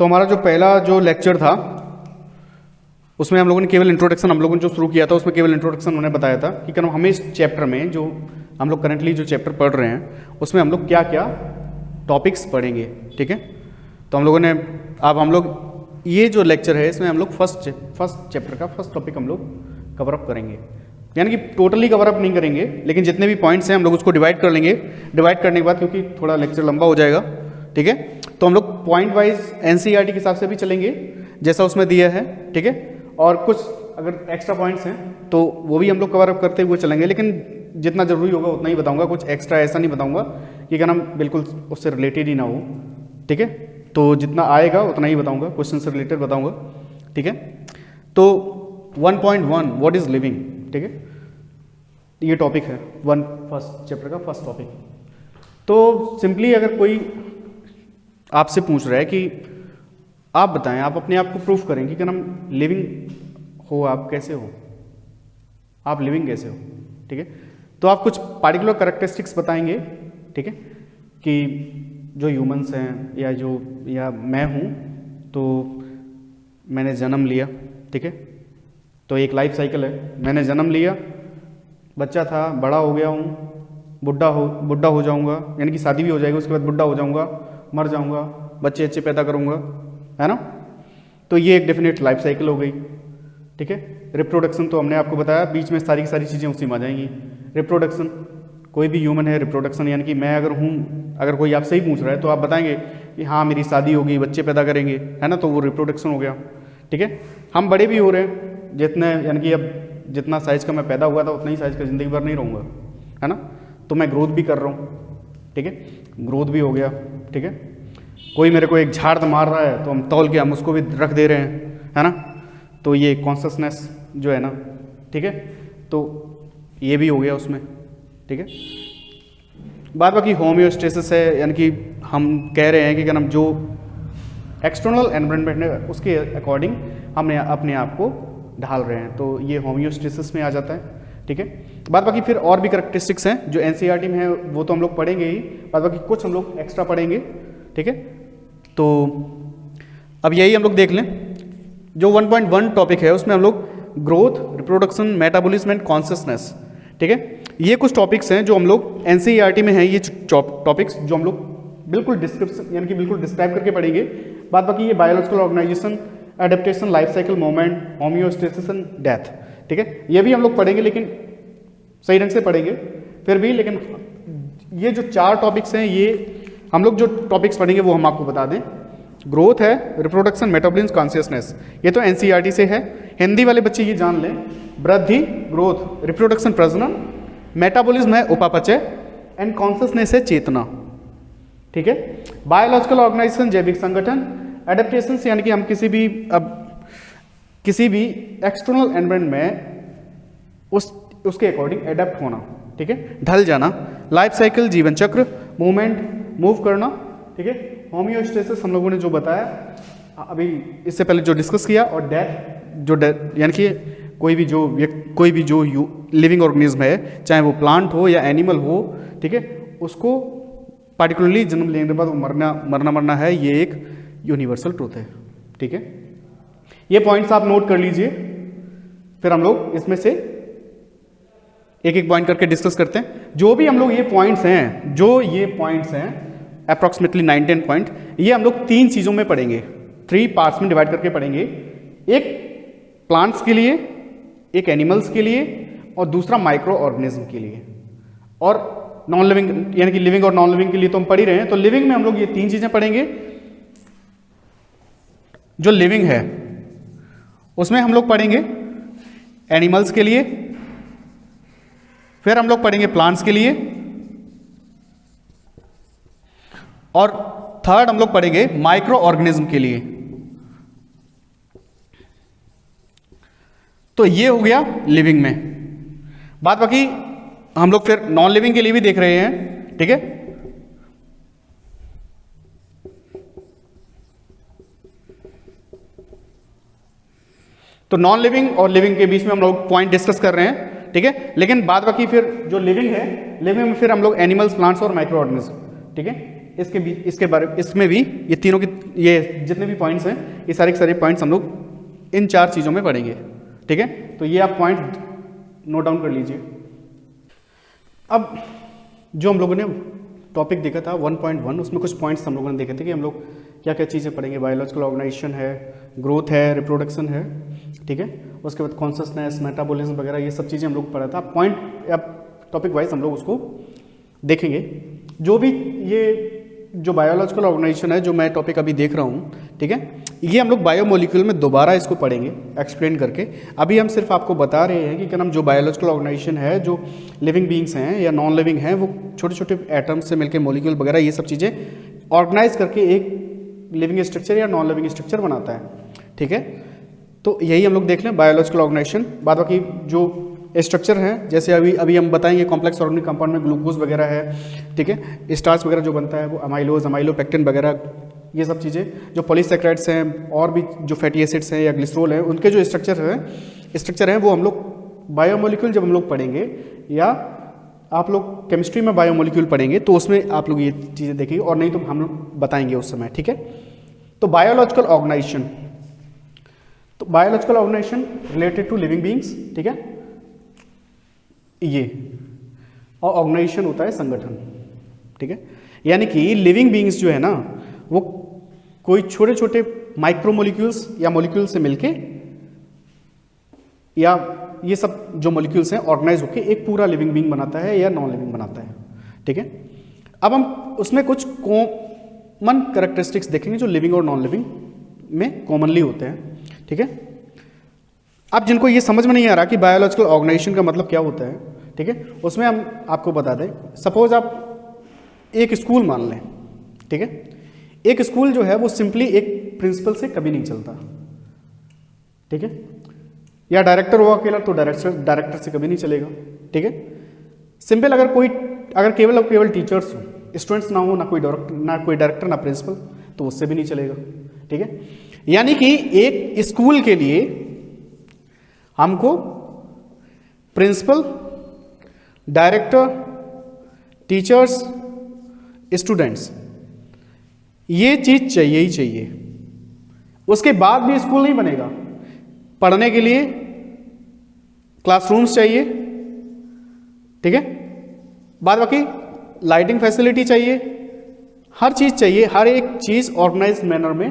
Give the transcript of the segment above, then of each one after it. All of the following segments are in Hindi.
तो हमारा जो पहला जो लेक्चर था उसमें हम लोगों ने केवल इंट्रोडक्शन, हम लोगों ने जो शुरू किया था उसमें केवल इंट्रोडक्शन उन्होंने बताया था कि हमें इस चैप्टर में जो हम लोग करंटली जो चैप्टर पढ़ रहे हैं उसमें हम लोग क्या क्या टॉपिक्स पढ़ेंगे। ठीक है, तो हम लोगों ने अब हम लोग ये जो लेक्चर है इसमें हम लोग फर्स्ट चैप्टर का फर्स्ट टॉपिक हम लोग कवर अप करेंगे, यानी कि टोटली कवर अप नहीं करेंगे लेकिन जितने भी पॉइंट्स हैं हम लोग उसको डिवाइड कर लेंगे। डिवाइड करने के बाद क्योंकि थोड़ा लेक्चर लंबा हो जाएगा, ठीक है, तो हम लोग पॉइंट वाइज एनसीईआरटी के हिसाब से भी चलेंगे जैसा उसमें दिया है। ठीक है, और कुछ अगर एक्स्ट्रा पॉइंट्स हैं तो वो भी हम लोग कवर अप करते हुए चलेंगे, लेकिन जितना जरूरी होगा उतना ही बताऊंगा, कुछ एक्स्ट्रा ऐसा नहीं बताऊंगा कि क्या नाम बिल्कुल उससे रिलेटेड ही ना हो। ठीक है, तो जितना आएगा उतना ही बताऊंगा, क्वेश्चन से रिलेटेड बताऊंगा। ठीक है, तो 1.1 व्हाट इज लिविंग, ठीक है, ये टॉपिक है फर्स्ट चैप्टर का फर्स्ट टॉपिक। तो सिंपली अगर कोई आपसे पूछ रहा है कि आप बताएं, आप अपने आप को प्रूफ करें कि क्या नाम लिविंग हो, आप कैसे हो, आप लिविंग कैसे हो। ठीक है, तो आप कुछ पार्टिकुलर कैरेक्टरिस्टिक्स बताएंगे। ठीक है, कि जो ह्यूमंस हैं या मैं हूँ तो मैंने जन्म लिया। ठीक है, तो एक लाइफ साइकिल है, मैंने जन्म लिया, बच्चा था, बड़ा हो गया हूँ, बुढ़ा हो जाऊँगा, यानी कि शादी भी हो जाएगी, उसके बाद बुढ़ा हो जाऊँगा, मर जाऊँगा, बच्चे अच्छे पैदा करूँगा, है ना। तो ये एक डेफिनेट लाइफ साइकिल हो गई। ठीक है, रिप्रोडक्शन तो हमने आपको बताया, बीच में सारी की सारी चीज़ें उसी में आ जाएंगी। रिप्रोडक्शन, कोई भी ह्यूमन है, रिप्रोडक्शन यानी कि मैं अगर हूँ, अगर कोई आपसे ही पूछ रहा है तो आप बताएंगे कि हाँ मेरी शादी होगी, बच्चे पैदा करेंगे, है ना, तो वो रिप्रोडक्शन हो गया। ठीक है, हम बड़े भी हो रहे हैं, जितने यानी कि अब जितना साइज़ का मैं पैदा हुआ था उतना ही साइज़ का ज़िंदगी भर नहीं रहूँगा, है ना, तो मैं ग्रोथ भी कर रहा हूँ। ठीक है, ग्रोथ भी हो गया। ठीक है, कोई मेरे को एक झाड़ मार रहा है तो हम तौल के हम उसको भी रख दे रहे हैं, है ना, तो ये कॉन्शसनेस जो है ना, ठीक है, तो ये भी हो गया उसमें। ठीक है, बाद बाकी होम्योस्टेसिस है, यानी कि हम कह रहे हैं कि क्या नाम जो एक्सटर्नल एनवायरनमेंट है उसके अकॉर्डिंग हमने अपने आप को ढाल रहे हैं, तो ये होम्योस्टेसिस में आ जाता है। ठीक है, बाद बाकी फिर और भी कैरेक्टरिस्टिक्स हैं जो एनसीईआरटी में है वो तो हम लोग पढ़ेंगे ही, बाद बाकी कुछ हम लोग एक्स्ट्रा पढ़ेंगे। ठीक है, तो अब यही हम लोग देख लें, जो 1.1 टॉपिक है उसमें हम लोग growth, reproduction, metabolism and consciousness, ठीक है, ये कुछ टॉपिक्स हैं जो हम लोग एनसीईआरटी में हैं, ये टॉपिक्स जो हम लोग बिल्कुल डिस्क्रिप्शन यानी कि बिल्कुल डिस्क्राइब करके पढ़ेंगे। बाद बाकी ये biological organization, adaptation, life cycle, movement, homeostasis and death, ठीक है, ये भी हम लोग पढ़ेंगे, लेकिन सही ढंग से पढ़ेंगे फिर भी। लेकिन ये जो 4 टॉपिक्स हैं, ये हम लोग जो टॉपिक्स पढ़ेंगे वो हम आपको बता दें। ग्रोथ है, रिप्रोडक्शन, मेटाबॉलिज्म, कॉन्शियसनेस, ये तो एनसीईआरटी से है। हिंदी वाले बच्चे ये जान लें, वृद्धि, ग्रोथ, रिप्रोडक्शन प्रजनन, मेटाबॉलिज्म है उपापचय एंड कॉन्शियसनेस है चेतना। ठीक है, बायोलॉजिकल ऑर्गेनाइजेशन जैविक संगठन, एडेप्टेशन यानी कि हम किसी भी एक्सटर्नल एनवायरनमेंट में उसके अकॉर्डिंग एडेप्ट होना, ठीक है, ढल जाना, लाइफ साइकिल जीवन चक्र, मूवमेंट मूव करना, ठीक है, होम्योस्टेसिस हम लोगों ने जो बताया अभी इससे पहले जो डिस्कस किया, और डेथ यानी कि कोई भी जो लिविंग ऑर्गेनिज्म है, चाहे वो प्लांट हो या एनिमल हो, ठीक है, उसको पार्टिकुलरली जन्म लेने के बाद वो मरना है, ये एक यूनिवर्सल ट्रूथ है। ठीक है, ये पॉइंट्स आप नोट कर लीजिए, फिर हम लोग इसमें से एक एक पॉइंट करके डिस्कस करते हैं। जो भी हम लोग ये पॉइंट्स हैं अप्रॉक्सीमेटली 9-10 पॉइंट, ये हम लोग 3 चीज़ों में पढ़ेंगे, 3 पार्ट्स में डिवाइड करके पढ़ेंगे। एक प्लांट्स के लिए, एक एनिमल्स के लिए, और दूसरा माइक्रो ऑर्गेनिज्म के लिए, और नॉन लिविंग यानी कि लिविंग और नॉन लिविंग के लिए तो हम पढ़ ही रहे हैं। तो लिविंग में हम लोग ये 3 चीज़ें पढ़ेंगे। जो लिविंग है उसमें हम लोग पढ़ेंगे एनिमल्स के लिए, फिर हम लोग पढ़ेंगे प्लांट्स के लिए, और थर्ड हम लोग पढ़ेंगे माइक्रो ऑर्गेनिज्म के लिए। तो ये हो गया लिविंग में। बात बाकी हम लोग फिर नॉन लिविंग के लिए भी देख रहे हैं। ठीक है, तो नॉन लिविंग और लिविंग के बीच में हम लोग पॉइंट डिस्कस कर रहे हैं। ठीक है, लेकिन बाद बाकी फिर जो लिविंग है, लिविंग में फिर हम लोग एनिमल्स, प्लांट्स और माइक्रो ऑर्गेनिज्म, ठीक है, इसके भी इसके बारे इसमें भी ये तीनों की ये जितने भी पॉइंट्स हैं ये सारे के सारे पॉइंट्स हम लोग इन 4 चीज़ों में पढ़ेंगे, ठीक है। तो ये आप पॉइंट नोट डाउन कर लीजिए। अब जो हम लोगों ने टॉपिक देखा था 1.1, उसमें कुछ पॉइंट्स हम लोगों ने देखे थे कि हम लोग क्या क्या चीज़ें पढ़ेंगे। बायोलॉजिकल ऑर्गेनाइजेशन है, ग्रोथ है, रिप्रोडक्शन है, ठीक है। उसके बाद कॉन्शसनेस, मेटाबॉलिज्म वगैरह ये सब चीज़ें हम लोग पढ़ा था। पॉइंट या टॉपिक वाइज हम लोग उसको देखेंगे। जो भी ये जो बायोलॉजिकल ऑर्गेनाइजेशन है जो मैं टॉपिक अभी देख रहा हूँ, ठीक है, ये हम लोग बायोमोलिक्यूल में दोबारा इसको पढ़ेंगे एक्सप्लेन करके। अभी हम सिर्फ आपको बता रहे हैं कि क्या नाम जो बायोलॉजिकल ऑर्गेनाइजेशन है, जो लिविंग बींग्स हैं या नॉन लिविंग हैं, वो छोटे छोटे एटम्स से मिलकर मॉलिक्यूल वगैरह ये सब चीज़ें ऑर्गेनाइज करके एक लिविंग स्ट्रक्चर या नॉन लिविंग स्ट्रक्चर बनाता है, ठीक है। तो यही हम लोग देख लें बायोलॉजिकल ऑर्गेनाइजेशन। बाद बाकी जो स्ट्रक्चर है, जैसे अभी हम बताएंगे कॉम्प्लेक्स ऑर्गेनिक कंपाउंड में ग्लूकोज वगैरह है, ठीक है, स्टार्च वगैरह जो बनता है वो अमाइलोज, अमाइलोपेक्टिन वगैरह, ये सब चीज़ें जो पॉलीसैकेराइड्स हैं और भी जो फैटी एसिड्स हैं या ग्लिसरॉल है, उनके जो स्ट्रक्चर हैं वो हम लोग बायोमोलिक्यूल जब हम लोग पढ़ेंगे या आप लोग केमिस्ट्री में बायोमोलिक्यूल पढ़ेंगे तो उसमें आप लोग ये चीज़ें देखेंगे, और नहीं तो हम लोग बताएंगे उस समय, ठीक है। तो बायोलॉजिकल ऑर्गेनाइजेशन, तो biological organization related to living beings, ठीक है, ये और ऑर्गेनाइजेशन होता है संगठन, ठीक है। यानी कि लिविंग बींग्स जो है ना वो कोई छोटे छोटे माइक्रोमोलिक्यूल्स या मॉलिक्यूल से मिलके या ये सब जो मॉलिक्यूल्स हैं ऑर्गेनाइज होकर एक पूरा लिविंग बींग बनाता है या नॉन लिविंग बनाता है, ठीक है। अब हम उसमें कुछ कॉमन कैरेक्टरिस्टिक्स देखेंगे जो लिविंग और नॉन लिविंग में कॉमनली होते हैं, ठीक है। अब जिनको ये समझ में नहीं आ रहा कि बायोलॉजिकल ऑर्गेनाइजेशन का मतलब क्या होता है, ठीक है, उसमें हम आपको बता दें। सपोज आप एक स्कूल मान लें, ठीक है। एक स्कूल जो है वो सिंपली एक प्रिंसिपल से कभी नहीं चलता, ठीक है, या डायरेक्टर हो अकेला तो डायरेक्टर से कभी नहीं चलेगा, ठीक है। सिंपल अगर केवल टीचर्स हो, स्टूडेंट्स ना हो, ना कोई डायरेक्टर ना प्रिंसिपल, तो उससे भी नहीं चलेगा, ठीक है। यानी कि एक स्कूल के लिए हमको प्रिंसिपल, डायरेक्टर, टीचर्स, स्टूडेंट्स, ये चीज चाहिए ही चाहिए। उसके बाद भी स्कूल नहीं बनेगा। पढ़ने के लिए क्लासरूम्स चाहिए, ठीक है, बाद बाकी लाइटिंग फैसिलिटी चाहिए, हर चीज चाहिए। हर एक चीज ऑर्गेनाइज मैनर में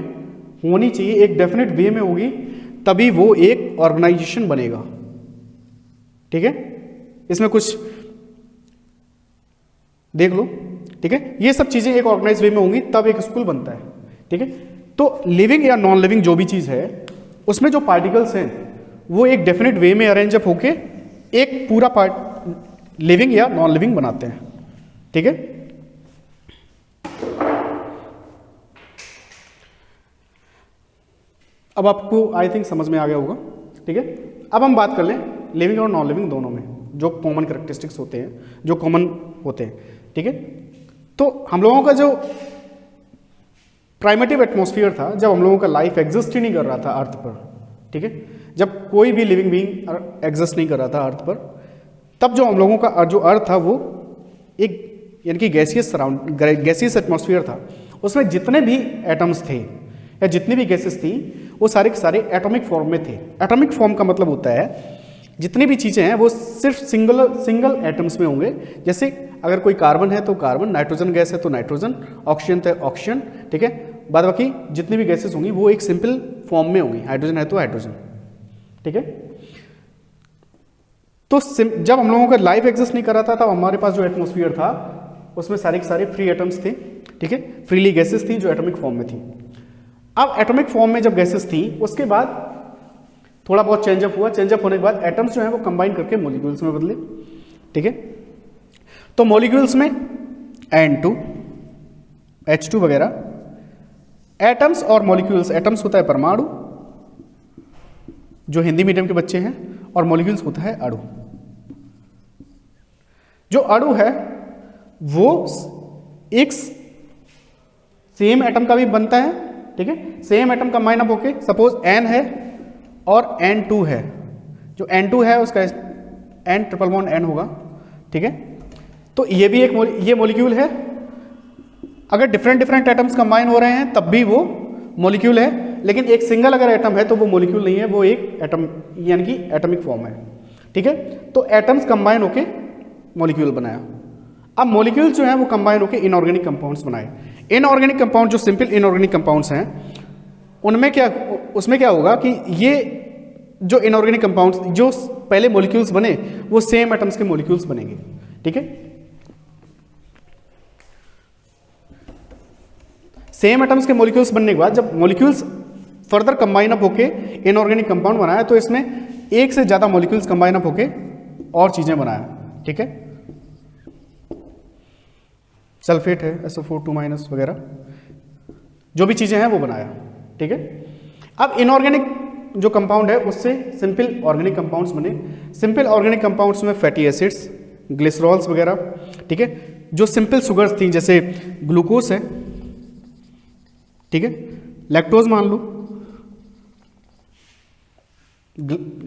होनी चाहिए, एक डेफिनेट वे में होगी, तभी वो एक ऑर्गेनाइजेशन बनेगा, ठीक है। इसमें कुछ देख लो, ठीक है। ये सब चीजें एक ऑर्गेनाइज वे में होंगी तब एक स्कूल बनता है, ठीक है। तो लिविंग या नॉन लिविंग जो भी चीज है उसमें जो पार्टिकल्स हैं वो एक डेफिनेट वे में अरेंज अप होके एक पूरा पार्ट लिविंग या नॉन लिविंग बनाते हैं, ठीक है। अब आपको आई थिंक समझ में आ गया होगा, ठीक है। अब हम बात कर लें लिविंग और नॉन लिविंग दोनों में जो कॉमन कैरेक्टरिस्टिक्स होते हैं, जो कॉमन होते हैं, ठीक है। तो हम लोगों का जो प्राइमेटिव एटमॉस्फेयर था, जब हम लोगों का लाइफ एग्जिस्ट ही नहीं कर रहा था अर्थ पर, ठीक है, जब कोई भी लिविंग बीइंग एग्जिस्ट नहीं कर रहा था अर्थ पर, तब जो हम लोगों का जो अर्थ था वो एक यानी कि गैसियस एटमॉस्फेयर था। उसमें जितने भी एटम्स थे या जितनी भी गैसेस थी वो सारे के सारे एटॉमिक फॉर्म में थे। एटॉमिक फॉर्म का मतलब होता है जितनी भी चीज़ें हैं वो सिर्फ सिंगल एटम्स में होंगे। जैसे अगर कोई कार्बन है तो कार्बन, नाइट्रोजन गैस है तो नाइट्रोजन, ऑक्सीजन है ऑक्सीजन, ठीक है। बाद बाकी जितनी भी गैसेस होंगी वो एक सिंपल फॉर्म में होंगी, हाइड्रोजन है तो हाइड्रोजन, ठीक है। तो जब हम लोगों का लाइफ एग्जिस्ट नहीं कर रहा था तब हमारे पास जो एटमॉस्फेयर था उसमें सारे के सारे फ्री एटम्स थे, ठीक है, फ्रीली गैसेस थी जो एटॉमिक फॉर्म में थी। अब एटॉमिक फॉर्म में जब गैसेस थी उसके बाद थोड़ा बहुत चेंजअप हुआ, चेंजअप होने के बाद एटम्स जो है वो कंबाइन करके मॉलिक्यूल्स में बदले, ठीक है। तो मॉलिक्यूल्स में N2, H2 वगैरह। एटम्स और मॉलिक्यूल्स, एटम्स होता है परमाणु जो हिंदी मीडियम के बच्चे हैं, और मॉलिक्यूल्स होता है अणु। जो अणु है वो एक सेम एटम का भी बनता है, ठीक है, सेम एटम कंबाइन अप होके सपोज N है और N2 है। जो N2 है उसका N ट्रिपल बॉन्ड N होगा, ठीक है। तो ये भी ये मॉलिक्यूल है, अगर डिफरेंट डिफरेंट एटम्स कंबाइन हो रहे हैं तब भी वो मॉलिक्यूल है, लेकिन एक सिंगल अगर एटम है तो वो मॉलिक्यूल नहीं है, वो एक एटम यानी कि एटॉमिक फॉर्म है। ठीक है, तो एटम्स कंबाइन होके मॉलिक्यूल बनाया। अब मॉलिक्यूल जो है वो कंबाइन होके इनऑर्गेनिक कंपाउंड्स बनाए। इनऑर्गेनिक कंपाउंड जो सिंपल इनऑर्गेनिक कंपाउंड्स हैं उनमें क्या, उसमें क्या होगा कि ये जो इनऑर्गेनिक कंपाउंड्स जो पहले मॉलिक्यूल्स बने वो सेम एटम्स के मॉलिक्यूल्स बनेंगे। ठीक है, सेम एटम्स के मॉलिक्यूल्स बनने के बाद जब मॉलिक्यूल्स फर्दर कंबाइन अप होके इनऑर्गेनिक कंपाउंड बनाया तो इसमें एक से ज्यादा मॉलिक्यूल्स कंबाइन अप होके और चीजें बनाया। ठीक है, सल्फेट है, SO4 वगैरह जो भी चीजें हैं वो बनाया। ठीक है, अब इनऑर्गेनिक जो कंपाउंड है उससे सिंपल ऑर्गेनिक कंपाउंड्स बने। सिंपल ऑर्गेनिक कंपाउंड्स में फैटी एसिड्स, ग्लिसरॉल्स वगैरह। ठीक है, जो सिंपल शुगर्स थी जैसे ग्लूकोज है, ठीक है, लैक्टोज मान लो,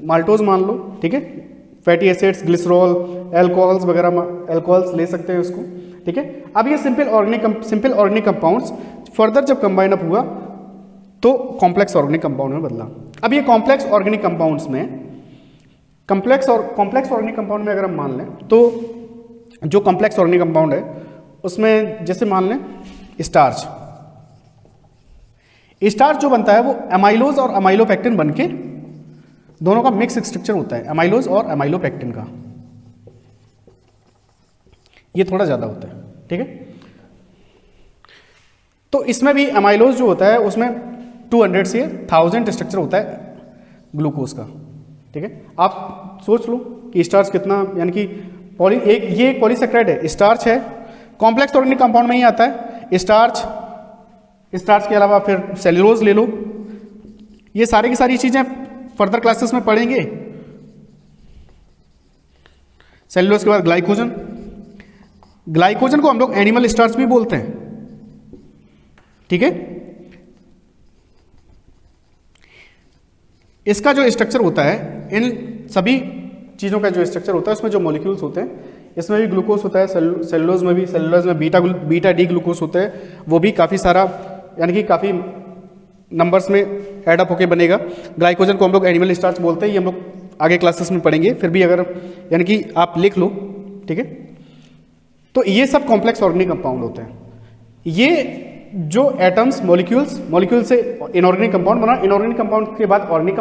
माल्टोज मान लो। ठीक है, फैटी एसिड्स, ग्लिसरॉल, एल्कोहल्स वगैरह, एल्कोहल्स ले सकते हैं उसको। ठीक है, अब ये सिंपल ऑर्गेनिक कंपाउंड्स फर्दर जब कंबाइन अप हुआ तो कॉम्प्लेक्स ऑर्गेनिक कंपाउंड में बदला। अब ये कॉम्प्लेक्स ऑर्गेनिक कंपाउंड्स में कॉम्प्लेक्स ऑर्गेनिक कंपाउंड में अगर हम मान लें तो जो कॉम्प्लेक्स ऑर्गेनिक कंपाउंड है उसमें जैसे मान लें स्टार्च जो बनता है वो एमाइलोज और अमाइलोपेक्टिन बनके दोनों का मिक्स स्ट्रक्चर होता है, एमाइलोज और अमाइलोपेक्टिन का। ये थोड़ा ज्यादा होता है। ठीक है, तो इसमें भी एमाइलोज जो होता है उसमें 200 से 1000 स्ट्रक्चर होता है ग्लूकोज का। ठीक है, आप सोच लो कि स्टार्च कितना, यानी कि ये एक पॉलीसेक्राइड है, स्टार्च है, कॉम्प्लेक्स ऑर्गेनिक कंपाउंड में ही आता है स्टार्च के अलावा फिर सेल्यूलोज ले लो। ये सारी की सारी चीजें फर्दर क्लासेस में पढ़ेंगे। सेल्यूलोज के बाद ग्लाइकोजन को हम लोग एनिमल स्टार्च भी बोलते हैं। ठीक है, इसका जो स्ट्रक्चर होता है, इन सभी चीजों का जो स्ट्रक्चर होता है उसमें जो मॉलिक्यूल्स होते हैं इसमें भी ग्लूकोज होता है, सेलुलोज में बीटा डी ग्लूकोज होता है, वो भी काफ़ी सारा यानी कि काफ़ी नंबर्स में एडअप होके बनेगा। ग्लाइकोजन को हम लोग एनिमल स्टार्च बोलते हैं, ये हम लोग आगे क्लासेस में पढ़ेंगे, फिर भी अगर यानी कि आप लिख लो। ठीक है, तो ये सब कॉम्प्लेक्स ऑर्गेनिक कंपाउंड होते हैं। ये जो एटम्स मॉलिक्यूल से इनऑर्गेनिक कंपाउंड बना, इनऑर्गेनिक कंपाउंड के बाद ऑर्गेनिक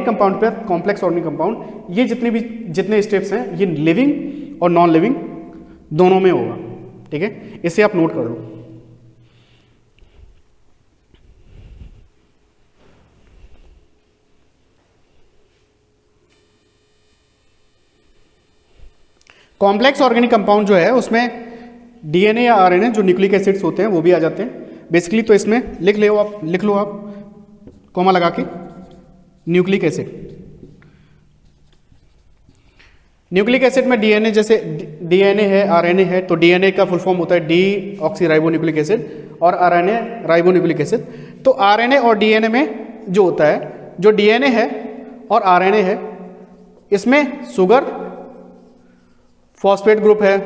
कंपाउंड पे कॉम्प्लेक्स ऑर्गेनिक कंपाउंड, ये जितने स्टेप्स हैं ये लिविंग और नॉन लिविंग दोनों में होगा। ठीक है, इसे आप नोट कर लो। कॉम्प्लेक्स ऑर्गेनिक कंपाउंड जो है उसमें डीएनए या आरएनए जो न्यूक्लिक एसिड्स होते हैं वो भी आ जाते हैं बेसिकली। तो इसमें लिख लो आप कॉमा लगा के न्यूक्लिक एसिड में डीएनए, जैसे डीएनए है, आरएनए है, तो डीएनए का फुल फॉर्म होता है डी ऑक्सी राइबोन्यूक्लिक एसिड और आरएनए राइबोन्यूक्लिक एसिड। तो आरएनए और डीएनए में जो होता है, जो डीएनए है और आरएनए है, इसमें शुगर फॉस्फेट ग्रुप है,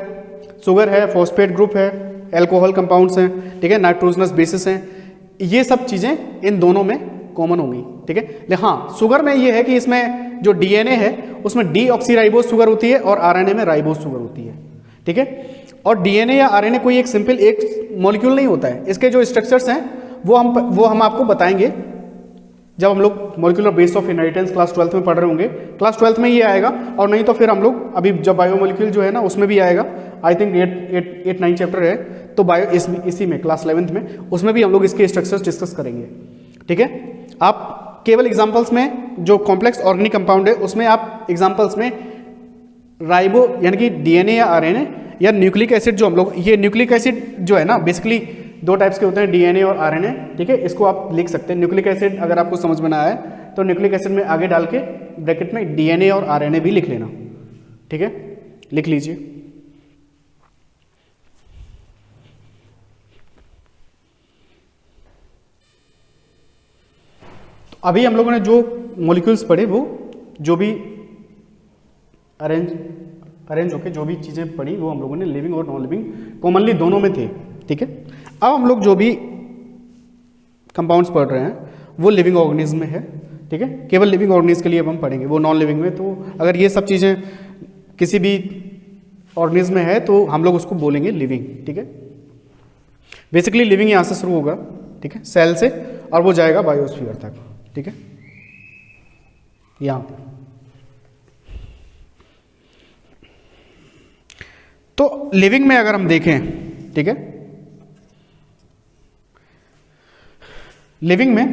फॉस्फेट ग्रुप है, एल्कोहल कंपाउंड्स हैं, ठीक है, नाइट्रोजनस बेसिस हैं, ये सब चीजें इन दोनों में कॉमन होंगी। ठीक है, हाँ शुगर में ये है कि इसमें जो डीएनए है उसमें डीऑक्सीराइबोज शुगर होती है और आरएनए में राइबोज शुगर होती है। ठीक है, और डीएनए या आरएनए कोई एक सिंपल एक मॉलिक्यूल नहीं होता है, इसके जो स्ट्रक्चर्स हैं वो हम आपको बताएंगे जब हम लोग molecular base of inheritance class 12th में पढ़ रहे होंगे। क्लास 12th में ये आएगा, और नहीं तो फिर हम लोग अभी जब बायोमोलिक्यूल जो है ना उसमें भी आएगा, आई थिंक 8-9 चैप्टर है, तो इसी में क्लास 11th में उसमें भी हम लोग इसके स्ट्रक्चर्स डिस्कस करेंगे। ठीक है, आप केवल एग्जाम्पल्स में जो कॉम्प्लेक्स ऑर्गेनिक कंपाउंड है उसमें आप एग्जाम्पल्स में राइबो यानी कि डीएनए या आरएनए या न्यूक्लिक एसिड, जो हम लोग ये न्यूक्लिक एसिड जो है ना बेसिकली 2 टाइप्स के होते हैं, डीएनए और आरएनए। ठीक है, इसको आप लिख सकते हैं। न्यूक्लिक एसिड अगर आपको समझ में ना आए तो न्यूक्लिक एसिड में आगे डाल के ब्रैकेट में डीएनए और आरएनए भी लिख लेना। ठीक है, लिख लीजिए। तो अभी हम लोगों ने जो मॉलिक्यूल्स पढ़े, वो जो भी अरेंज होके जो भी चीजें पढ़ी वो हम लोगों ने लिविंग और नॉन लिविंग कॉमनली दोनों में थे। ठीक है, अब हम लोग जो भी कंपाउंड्स पढ़ रहे हैं वो लिविंग ऑर्गेनिज्म में है, ठीक है। केवल लिविंग ऑर्गेनिज्म के लिए अब हम पढ़ेंगे, वो नॉन लिविंग में। तो अगर ये सब चीज़ें किसी भी ऑर्गेनिज्म में है तो हम लोग उसको बोलेंगे लिविंग, ठीक है। बेसिकली लिविंग यहाँ से शुरू होगा, ठीक है, सेल से, और वो जाएगा बायोस्फीयर तक, ठीक है, यहाँ पे। तो लिविंग में अगर हम देखें, ठीक है, लिविंग में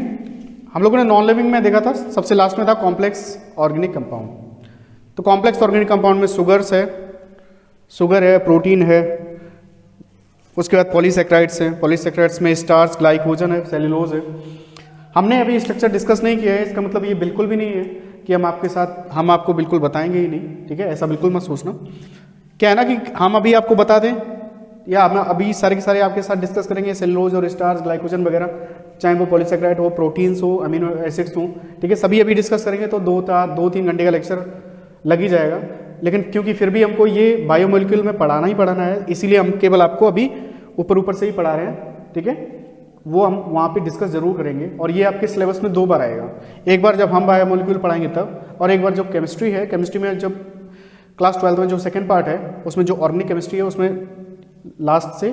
हम लोगों ने नॉन लिविंग में देखा था, सबसे लास्ट में था कॉम्प्लेक्स ऑर्गेनिक कंपाउंड। तो कॉम्प्लेक्स ऑर्गेनिक कंपाउंड में शुगर है, प्रोटीन है, उसके बाद पॉलीसेक्राइड्स हैं, पॉलीसेक्राइड्स में स्टार्च, ग्लाइकोजन है, सेल्यूलोज है। हमने अभी स्ट्रक्चर डिस्कस नहीं किया है, इसका मतलब ये बिल्कुल भी नहीं है कि हम आपको बिल्कुल बताएंगे ही नहीं, ठीक है, ऐसा बिल्कुल मत सोचना। क्या है ना कि हम अभी आपको बता दें या हम अभी सारे के सारे आपके साथ डिस्कस करेंगे सेल्यूलोज और स्टार्च, ग्लाइकोजन वगैरह, चाहे वो पॉलीसेक्राइड हो, प्रोटीन्स हो, अमीनो एसिड्स हो, ठीक है, सभी अभी डिस्कस करेंगे तो 2-3 घंटे का लेक्चर लग ही जाएगा। लेकिन क्योंकि फिर भी हमको ये बायोमोलिक्यूल में पढ़ाना ही पढ़ाना है, इसीलिए हम केवल आपको अभी ऊपर से ही पढ़ा रहे हैं, ठीक है। वो हम वहाँ पे डिस्कस जरूर करेंगे, और ये आपके सिलेबस में 2 बार आएगा। एक बार जब हम बायोमोलिक्यूल पढ़ाएंगे तब, और एक बार जब केमिस्ट्री है, केमिस्ट्री में जब क्लास 12 में जो सेकेंड पार्ट है उसमें जो ऑर्गेनिक केमिस्ट्री है उसमें लास्ट से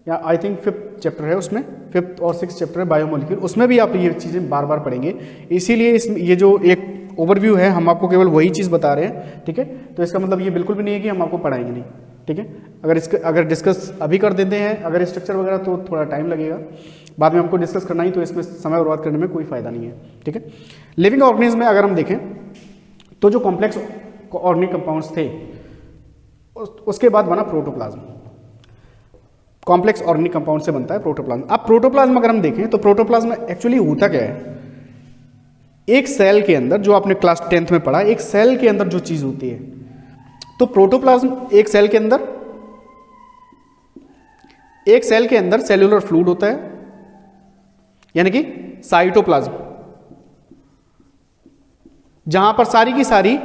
या आई थिंक 5th चैप्टर है, उसमें 5th और 6th चैप्टर है बायोमोलिक्यूल, उसमें भी आप ये चीज़ें बार बार पढ़ेंगे। इसीलिए ये जो एक ओवरव्यू है हम आपको केवल वही चीज़ बता रहे हैं, ठीक है। तो इसका मतलब ये बिल्कुल भी नहीं है कि हम आपको पढ़ाएंगे नहीं, ठीक है। अगर डिस्कस अभी कर देते हैं अगर स्ट्रक्चर वगैरह तो थोड़ा टाइम लगेगा, बाद में हमको डिस्कस करना ही, तो इसमें समय बर्बाद करने में कोई फायदा नहीं है, ठीक है। लिविंग ऑर्गेनिज्म में अगर हम देखें तो जो कॉम्प्लेक्स ऑर्गेनिक कंपाउंड्स थे उसके बाद बना प्रोटोप्लाज्म। कॉम्प्लेक्स ऑर्गेनिक कंपाउंड से बनता है प्रोटोप्लाज्म। अब प्रोटोप्लाज्म अगर हम देखें तो प्रोटोप्लाज्म एक्चुअली होता क्या है, एक सेल के अंदर, जो आपने क्लास 10th में पढ़ा, एक सेल के अंदर जो चीज होती है, तो प्रोटोप्लाज्म एक सेल के अंदर सेल्यूलर फ्लूइड होता है, यानी कि साइटोप्लाज्म, जहां पर सारी की सारी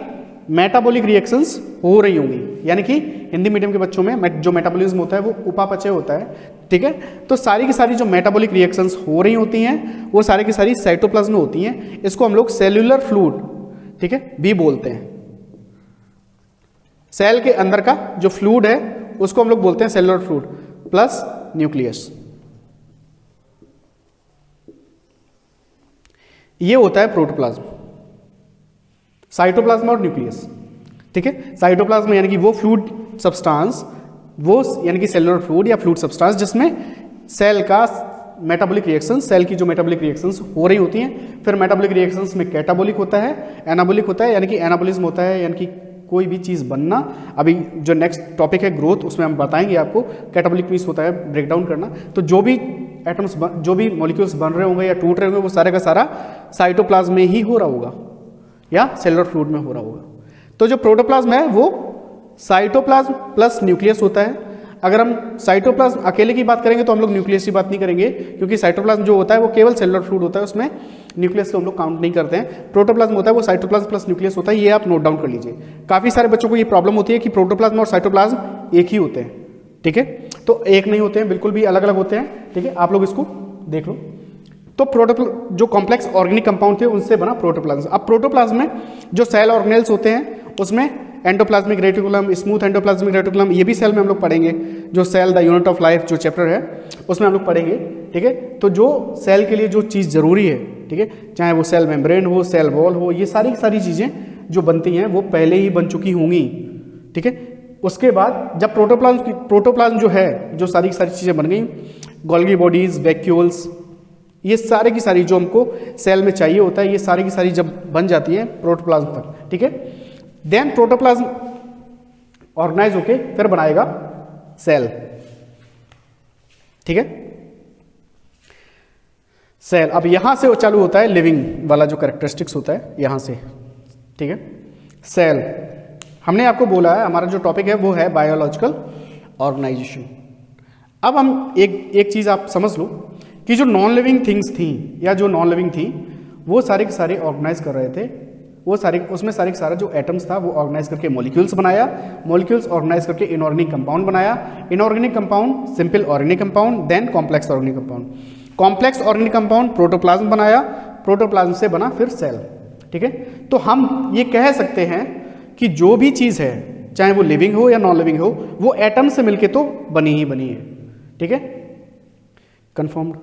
मेटाबॉलिक रिएक्शंस हो रही होंगी, यानी कि हिंदी मीडियम के बच्चों में जो मेटाबॉलिज्म होता है वो उपापचय होता है, ठीक है। तो सारी की सारी जो मेटाबॉलिक रिएक्शंस हो रही होती हैं वो सारी की सारी साइटोप्लाज्म में होती हैं। इसको हम लोग सेल्यूलर फ्लूइड, ठीक है, भी बोलते हैं। सेल के अंदर का जो फ्लूइड है उसको हम लोग बोलते हैं सेल्यूलर फ्लूइड प्लस न्यूक्लियस। ये होता है प्रोटोप्लाज्म, साइटोप्लाज्म और न्यूक्लियस, ठीक है। साइटोप्लाज्म यानी कि वो फ्लूइड सब्सटेंस, वो यानी कि सेल्यूलर फ्लूइड या फ्लूइड सब्सटेंस जिसमें सेल का मेटाबॉलिक रिएक्शन, सेल की जो मेटाबॉलिक रिएक्शंस हो रही होती हैं। फिर मेटाबॉलिक रिएक्शंस में कैटाबॉलिक होता है, एनाबॉलिक होता है, यानी कि एनाबॉलिज्म होता है, यानी कि कोई भी चीज़ बनना। अभी जो नेक्स्ट टॉपिक है ग्रोथ, उसमें हम बताएंगे आपको कैटाबॉलिक मीन्स होता है ब्रेक डाउन करना। तो जो भी एटम्स, जो भी मॉलिक्यूल्स बन रहे होंगे या टूट रहे होंगे वो सारे का सारा साइटोप्लाज्म में ही हो रहा होगा या सेल्यूलर फ्लूइड में हो रहा होगा। तो जो प्रोटोप्लाज्म है वो साइटोप्लाज्म प्लस न्यूक्लियस होता है। अगर हम साइटोप्लाज्म अकेले की बात करेंगे तो हम लोग न्यूक्लियस की बात नहीं करेंगे, क्योंकि साइटोप्लाज्म जो होता है वो केवल सेल्यूलर फ्लूइड होता है, उसमें न्यूक्लियस को हम लोग काउंट नहीं करते हैं। प्रोटोप्लाज्म होता है वो साइटोप्लाज्म प्लस न्यूक्लियस होता है, ये आप नोट डाउन कर लीजिए। काफ़ी सारे बच्चों को ये प्रॉब्लम होती है कि प्रोटोप्लाज्म और साइटोप्लाज्म एक ही होते हैं, ठीक है। तो एक नहीं होते हैं, बिल्कुल भी अलग अलग होते हैं, ठीक है। आप लोग इसको देख लो। तो जो कॉम्प्लेक्स ऑर्गेनिक कंपाउंड थे उनसे बना प्रोटोप्लाज्म। अब प्रोटोप्लाज्म में जो सेल ऑर्गेनेल्स होते हैं उसमें endoplasmic reticulum, smooth endoplasmic reticulum, ये भी सेल में हम लोग पढ़ेंगे। जो cell the unit of life जो चैप्टर है उसमें हम लोग पढ़ेंगे, ठीक है। तो जो सेल के लिए जो चीज़ जरूरी है, ठीक है, चाहे वो सेल मेम्ब्रेन हो, सेल वॉल हो, ये सारी सारी चीज़ें जो बनती हैं वो पहले ही बन चुकी होंगी, ठीक है। उसके बाद जब प्रोटोप्लाज्म जो है, जो सारी सारी चीज़ें बन गई, गोल्गी बॉडीज, वैक्यूल्स, ये सारे की सारी जो हमको सेल में चाहिए होता है, ये सारी की सारी जब बन जाती है प्रोटोप्लाज्म तक, ठीक है। देन प्रोटोप्लाज्म ऑर्गेनाइज होके फिर बनाएगा सेल, ठीक है, सेल। अब यहां से वो चालू होता है लिविंग वाला जो कैरेक्टरिस्टिक्स होता है यहां से, ठीक है। सेल हमने आपको बोला है, हमारा जो टॉपिक है वो है बायोलॉजिकल ऑर्गेनाइजेशन। अब हम एक चीज आप समझ लो कि जो नॉन लिविंग थिंग्स थी या जो नॉन लिविंग थी वो सारे के सारे ऑर्गेनाइज कर रहे थे वो सारे उसमें सारे सारा जो एटम्स था वो ऑर्गेनाइज करके मॉलिक्यूल्स बनाया, मॉलिक्यूल्स ऑर्गेनाइज करके इनऑर्गेनिक कंपाउंड बनाया, inorganic compound simple organic compound, then complex organic compound, complex organic compound protoplasm बनाया, प्रोटोप्लाज्म से बना फिर सेल। ठीक है, तो हम ये कह सकते हैं कि जो भी चीज़ है चाहे वो लिविंग हो या नॉन लिविंग हो वो एटम से मिलके तो बनी ही बनी है। ठीक है, कंफर्म्ड।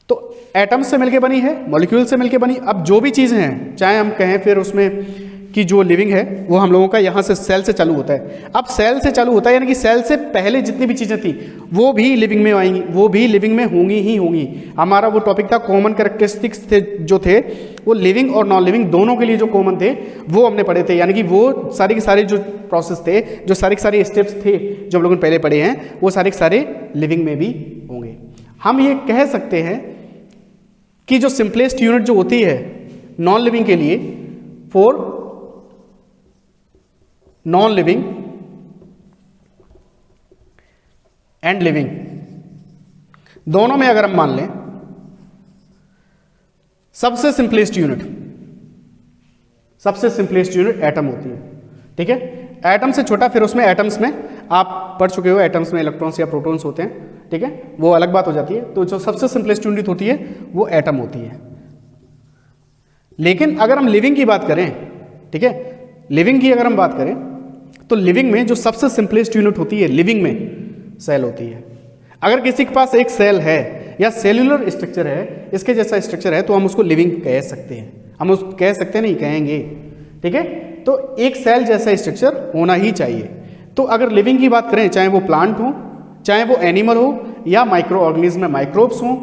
तो एटम से मिलके बनी है, मॉलिक्यूल से मिलके बनी। अब जो भी चीज़ें हैं चाहे हम कहें फिर उसमें कि जो लिविंग है वो हम लोगों का यहाँ से सेल से चालू होता है। अब सेल से चालू होता है यानी कि सेल से पहले जितनी भी चीज़ें थी वो भी लिविंग में आएंगी, वो भी लिविंग में होंगी ही होंगी। हमारा वो टॉपिक था कॉमन कैरेक्टरिस्टिक्स थे जो थे वो लिविंग और नॉन लिविंग दोनों के लिए जो कॉमन थे वो हमने पढ़े थे। यानी कि वो सारे के सारे जो प्रोसेस थे, जो सारे के सारे स्टेप्स थे जो हम लोगों ने पहले पढ़े हैं वो सारे के सारे लिविंग में भी होंगे। हम ये कह सकते हैं कि जो सिंपलेस्ट यूनिट जो होती है नॉन लिविंग के लिए, for non living and living दोनों में अगर हम मान लें सबसे सिंपलेस्ट यूनिट एटम होती है। ठीक है, एटम से छोटा, फिर उसमें एटम्स में आप पढ़ चुके हो एटम्स में इलेक्ट्रॉन्स या प्रोटॉन्स होते हैं। ठीक है, वो अलग बात हो जाती है। तो जो सबसे सिंपलेस्ट यूनिट होती है वो एटम होती है। लेकिन अगर हम लिविंग की बात करें, ठीक है, लिविंग की अगर हम बात करें तो लिविंग में जो सबसे सिंपलेस्ट यूनिट होती है लिविंग में सेल होती है। अगर किसी के पास एक सेल है या सेल्यूलर स्ट्रक्चर है, इसके जैसा स्ट्रक्चर है, तो हम उसको लिविंग कह सकते हैं। हम उसको कह सकते नहीं, कहेंगे। ठीक है, तो एक सेल जैसा स्ट्रक्चर होना ही चाहिए। तो अगर लिविंग की बात करें, चाहे वो प्लांट हो, चाहे वो एनिमल हो, या माइक्रो ऑर्गेनिज्म में माइक्रोब्स हों,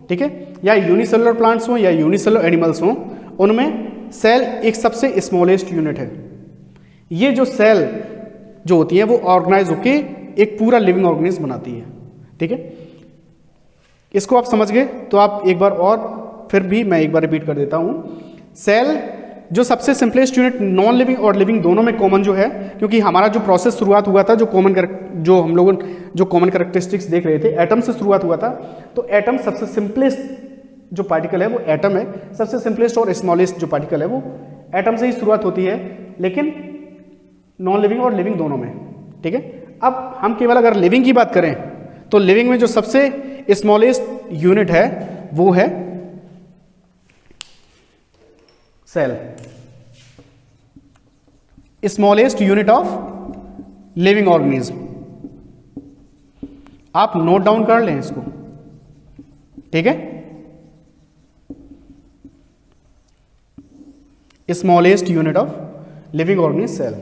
ठीक है, या यूनिसेलुलर प्लांट्स हों या यूनिसेलुलर एनिमल्स हों, उनमें सेल एक सबसे स्मॉलेस्ट यूनिट है। ये जो सेल जो होती है वो ऑर्गेनाइज होके एक पूरा लिविंग ऑर्गेनिज्म बनाती है। ठीक है, इसको आप समझ गए तो आप एक बार और फिर भी मैं एक बार रिपीट कर देता हूं। सेल जो सबसे सिंपलेस्ट यूनिट नॉन लिविंग और लिविंग दोनों में कॉमन जो है, क्योंकि हमारा जो प्रोसेस शुरुआत हुआ था, जो हम लोगों जो कॉमन कैरेक्टरिस्टिक्स देख रहे थे, एटम से शुरुआत हुआ था। तो एटम सबसे सिंपलेस्ट जो पार्टिकल है वो एटम है, सबसे सिंपलेस्ट और स्मॉलेस्ट जो पार्टिकल है वो एटम से ही शुरुआत होती है, लेकिन नॉन लिविंग और लिविंग दोनों में। ठीक है, अब हम केवल अगर लिविंग की बात करें तो लिविंग में जो सबसे स्मॉलेस्ट यूनिट है वो है cell, smallest unit of living organism. आप नोट डाउन कर लें इसको। ठीक है, smallest unit of living organism cell.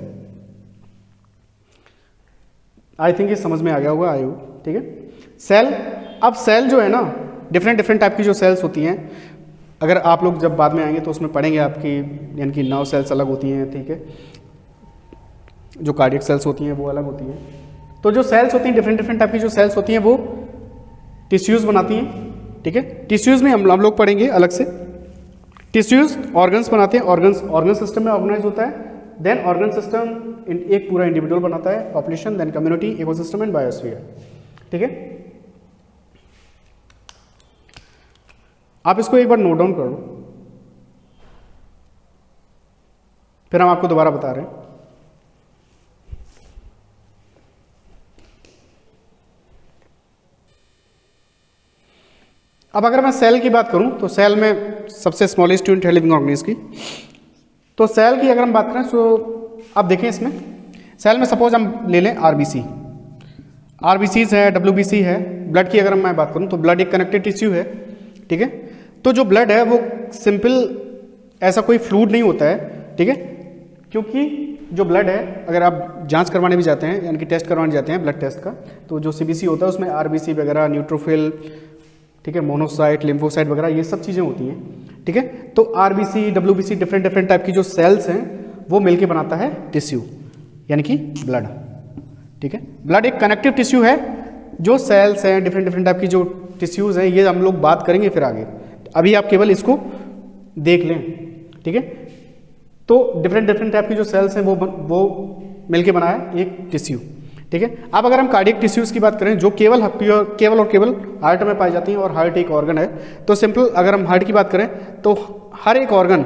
I think ये समझ में आ गया होगा, आई होप। ठीक है, सेल, अब सेल जो है ना डिफरेंट टाइप की जो सेल्स होती हैं, अगर आप लोग जब बाद में आएंगे तो उसमें पढ़ेंगे आपकी, यानी कि नर्व सेल्स अलग होती हैं। ठीक है, जो कार्डियक सेल्स होती हैं वो अलग होती हैं। तो जो सेल्स होती हैं डिफरेंट टाइप की जो सेल्स होती हैं वो टिश्यूज़ बनाती हैं। ठीक है, टिश्यूज़ में हम लोग पढ़ेंगे अलग से। टिश्यूज़ ऑर्गन्स बनाते हैं, ऑर्गन सिस्टम में ऑर्गेनाइज होता है। देन ऑर्गन सिस्टम एक पूरा इंडिविजुअल बनाता है, population, then community, ecosystem and biosphere. ठीक है, आप इसको एक बार नोट डाउन कर लो, फिर हम आपको दोबारा बता रहे हैं। अब अगर मैं सेल की बात करूं तो सेल में सबसे स्मॉलेस्ट यूनिट है लिविंग ऑर्गेनिज्म की। तो सेल की अगर हम बात करें तो आप देखें इसमें सेल में सपोज हम ले लें आरबीसीज है, डब्ल्यूबीसी है। ब्लड की अगर मैं बात करूं तो ब्लड एक कनेक्टेड टिश्यू है। ठीक है, तो जो ब्लड है वो सिंपल ऐसा कोई फ्लूइड नहीं होता है। ठीक है, क्योंकि जो ब्लड है अगर आप जांच करवाने भी जाते हैं, यानी कि टेस्ट करवाने जाते हैं ब्लड टेस्ट का, तो जो सीबीसी होता है उसमें आरबीसी वगैरह, न्यूट्रोफिल, ठीक है, मोनोसाइट, लिम्फोसाइट वगैरह ये सब चीज़ें होती हैं। ठीक है, तो आरबीसी, डब्ल्यूबीसी डिफरेंट टाइप की जो सेल्स हैं वो मिलके बनाता है टिश्यू, यानी कि ब्लड। ठीक है, ब्लड एक कनेक्टिव टिश्यू है। जो सेल्स हैं डिफरेंट टाइप की जो टिश्यूज़ हैं ये हम लोग बात करेंगे फिर आगे, अभी आप केवल इसको देख लें। ठीक है, तो डिफरेंट टाइप की जो सेल्स हैं वो मिलके बना है एक टिश्यू। ठीक है, अब अगर हम कार्डियक टिश्यूज़ की बात करें जो केवल और केवल हार्ट में पाई जाती हैं, और हार्ट एक ऑर्गन है, तो सिंपल अगर हम हार्ट की बात करें तो हर एक ऑर्गन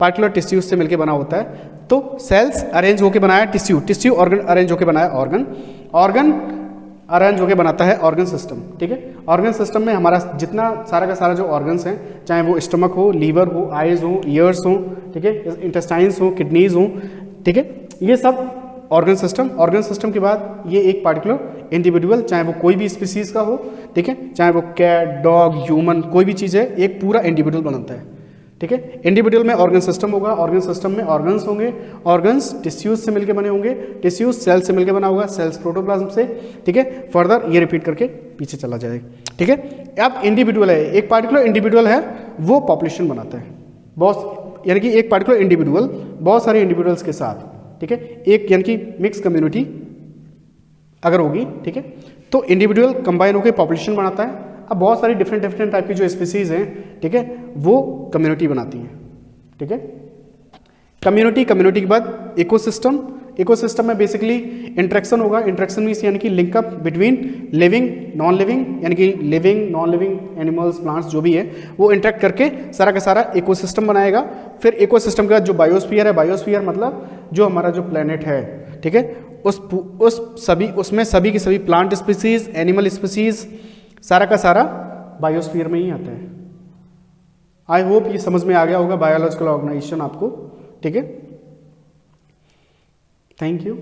पार्टिकुलर टिश्यूज से मिलकर बना होता है। तो सेल्स अरेंज होकर बनाया टिश्यू, टिश्यू ऑर्गन अरेंज होकर बनाया ऑर्गन, ऑर्गन अरेंज होकर बनाता है ऑर्गन सिस्टम। ठीक है, ऑर्गन सिस्टम में हमारा जितना सारा का सारा जो ऑर्गन्स हैं, चाहे वो स्टमक हो, लीवर हो, आइज हो, ईयर्स हो, ठीक है, इंटेस्टाइन्स हो, किडनीज हो, ठीक है, ये सब ऑर्गन सिस्टम। ऑर्गन सिस्टम के बाद ये एक पार्टिकुलर इंडिविजुअल, चाहे वो कोई भी स्पीसीज का हो, ठीक है, चाहे वो कैट, डॉग, ह्यूमन, कोई भी चीज़ है, एक पूरा इंडिविजुअल बनाता है। ठीक है, इंडिविजुअल में ऑर्गन सिस्टम होगा, ऑर्गन सिस्टम में ऑर्गन्स होंगे, ऑर्गन्स टिश्यूज से मिलकर बने होंगे, टिश्यूज सेल से मिलकर बना होगा, सेल्स प्रोटोप्लाज्म से। ठीक है, फर्दर ये रिपीट करके पीछे चला जाएगा। ठीक है, अब इंडिविजुअल है, एक पार्टिकुलर इंडिविजुअल है, वो पॉपुलेशन बनाता है बहुत, यानी कि एक पार्टिकुलर इंडिविजुअल बहुत सारे इंडिविजुअल्स के साथ, ठीक है, एक यानी कि मिक्स कम्युनिटी अगर होगी, ठीक है, तो इंडिविजुअल कंबाइन होकर पॉपुलेशन बनाता है। अब बहुत सारी डिफरेंट टाइप की जो स्पीसीज हैं, ठीक है, वो कम्युनिटी बनाती हैं। ठीक है, कम्युनिटी के बाद इकोसिस्टम, इकोसिस्टम में बेसिकली इंटरेक्शन होगा। इंटरेक्शन मीन्स यानी कि linkup between living non living, यानी कि living non living animals, plants जो भी है, वो इंटरेक्ट करके सारा का सारा इकोसिस्टम बनाएगा। फिर इकोसिस्टम के बाद जो बायोस्फीयर है, बायोस्फीयर मतलब जो हमारा जो प्लेनेट है, ठीक है, उसमें सभी की सभी प्लांट स्पीसीज, एनिमल स्पीसीज, सारा का सारा बायोस्फीयर में ही आता है। आई होप ये समझ में आ गया होगा बायोलॉजिकल ऑर्गेनाइजेशन आपको। ठीक है, थैंक यू।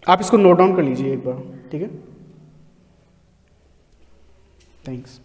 आप इसको नोट डाउन कर लीजिए एक बार। ठीक है, थैंक्स।